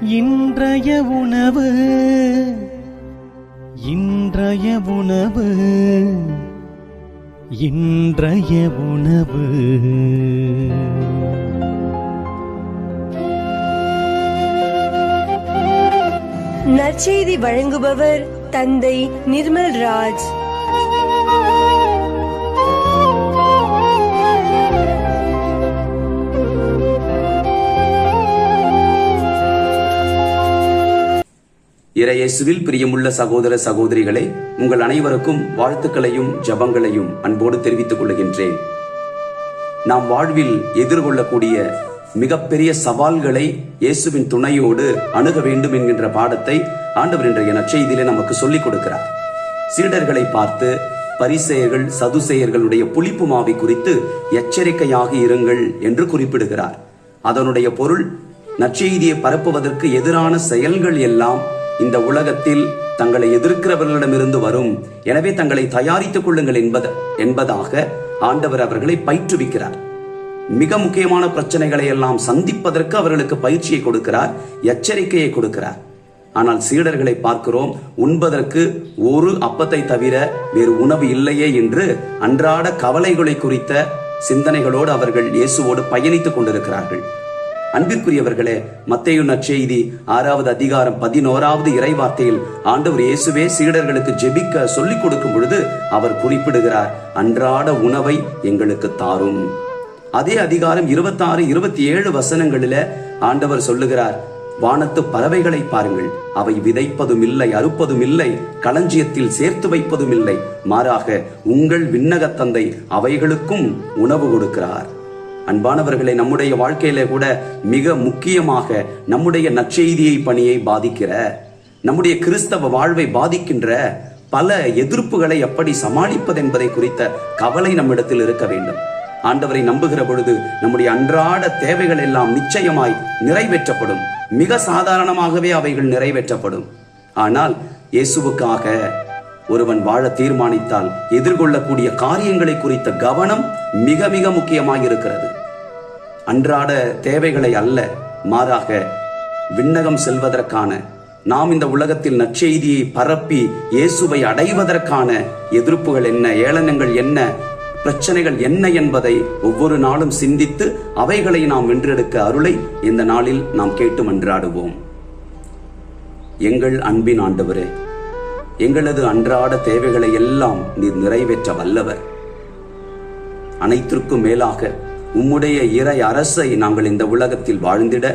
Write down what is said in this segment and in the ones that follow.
இன்றைய உணவு இன்றைய உணவு இன்றைய உணவு. நற்செய்தி வழங்குபவர் தந்தை நிர்மல் ராஜ். இறையேசுவில் பிரியமுள்ள சகோதர சகோதரிகளே, உங்கள் அனைவருக்கும் வாழ்த்துக்களையும் ஜபங்களையும் அன்போடு தெரிவித்துக் கொள்கின்றேன். நாம் வாழ்வில் எதிர்கொள்ளக்கூடிய மிகப்பெரிய சவால்களை இயேசுவின் துணையோடு அணுக வேண்டும் என்கின்ற பாடத்தை ஆண்டவர் இன்றைய நற்செய்தியிலே நமக்கு சொல்லிக் கொடுக்கிறார். சீடர்களை பார்த்து பரிசேயர்கள் சதுசேயர்களுடைய புளிப்பு மாவை குறித்து எச்சரிக்கையாக இருங்கள் என்று குறிப்பிடுகிறார். அதனுடைய பொருள், நற்செய்தியை பரப்புவதற்கு எதிரான செயல்கள் எல்லாம் இந்த உலகத்தில் தங்களை எதிர்க்கிறவர்களிடமிருந்து வரும், எனவே தங்களை தயாரித்துக் கொள்ளுங்கள் என்பதாக ஆண்டவர் அவர்களை பயிற்றுவிக்கிறார். மிக முக்கியமான பிரச்சனைகளை எல்லாம் சந்திப்பதற்கு அவர்களுக்கு பயிற்சியை கொடுக்கிறார், எச்சரிக்கையை கொடுக்கிறார். ஆனால் சீடர்களை பார்க்கிறோம், உண்பதற்கு ஒரு அப்பத்தை தவிர வேறு உணவு இல்லையே என்று அன்றாட கவலைகளை குறித்த சிந்தனைகளோடு அவர்கள் இயேசுவோடு பயணித்துக் கொண்டிருக்கிறார்கள். அன்பிற்குரியவர்களே, மத்தேயு நற்செய்தி 6வது அதிகாரம் 11வது இறைவார்த்தையில் ஆண்டவர் இயேசுவே சீடர்களுக்கு ஜெபிக்க சொல்லிக் கொடுக்கும் பொழுது அவர் குறிப்பிடுகிறார், அன்றாட உணவை எங்களுக்கு தாரும். அதே அதிகாரம் 26, 27 வசனங்களில ஆண்டவர் சொல்லுகிறார், வானத்து பறவைகளை பாருங்கள், அவை விதைப்பதும் இல்லை, அறுப்பதும் இல்லை, களஞ்சியத்தில் சேர்த்து வைப்பதும் இல்லை, மாறாக உங்கள் விண்ணக தந்தை அவைகளுக்கும் உணவு கொடுக்கிறார். அன்பானவர்களை, நம்முடைய வாழ்க்கையில கூட மிக முக்கியமாக நம்முடைய நற்செய்தியை பணியை பாதிக்கிற, நம்முடைய கிறிஸ்தவ வாழ்வை பாதிக்கின்ற பல எதிர்ப்புகளை எப்படி சமாளிப்பது என்பதை குறித்த கவலை நம்மிடத்தில் இருக்க வேண்டும். ஆண்டவரை நம்புகிற பொழுது நம்முடைய அன்றாட தேவைகள் எல்லாம் நிச்சயமாய் நிறைவேற்றப்படும். மிக சாதாரணமாகவே அவைகள் நிறைவேற்றப்படும். ஆனால் இயேசுவுக்காக ஒருவன் வாழ தீர்மானித்தால் எதிர்கொள்ளக்கூடிய காரியங்களை குறித்த கவனம் மிக மிக முக்கியமாக இருக்கிறது. அன்றாட தேவைகளை அல்ல, மாறாக விண்ணகம் செல்வதற்கான, நாம் இந்த உலகத்தில் நற்செய்தியை பரப்பி இயேசுவை அடைவதற்கான எதிர்ப்புகள் என்ன, ஏளனங்கள் என்ன, பிரச்சனைகள் என்ன என்பதை ஒவ்வொரு நாளும் சிந்தித்து அவைகளை நாம் வென்றெடுக்க அருளை இந்த நாளில் நாம் கேட்டு மன்றாடுவோம். எங்கள் அன்பின் ஆண்டவரே, எங்களது அன்றாட தேவைகளை எல்லாம் நீர் நிறைவேற்ற வல்லவர். அனைத்திற்கும் மேலாக உம்முடைய இறை அரசை நாங்கள் இந்த உலகத்தில் வாழ்ந்திட,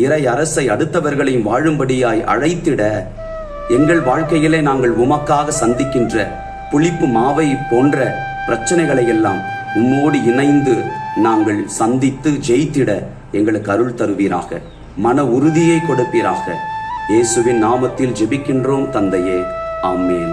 இறை அரசை அடுத்தவர்களையும் வாழும்படியாய் அழைத்திட, எங்கள் வாழ்க்கையிலே நாங்கள் உமக்காக சந்திக்கின்ற புளிப்பு மாவை போன்ற பிரச்சனைகளை எல்லாம் உம்மோடு இணைந்து நாங்கள் சந்தித்து ஜெயித்திட எங்களுக்கு அருள் தருவீராக, மன உறுதியை கொடுப்பீராக. இயேசுவின் நாமத்தில் ஜெபிக்கின்றோம் தந்தையே, ஆமென்.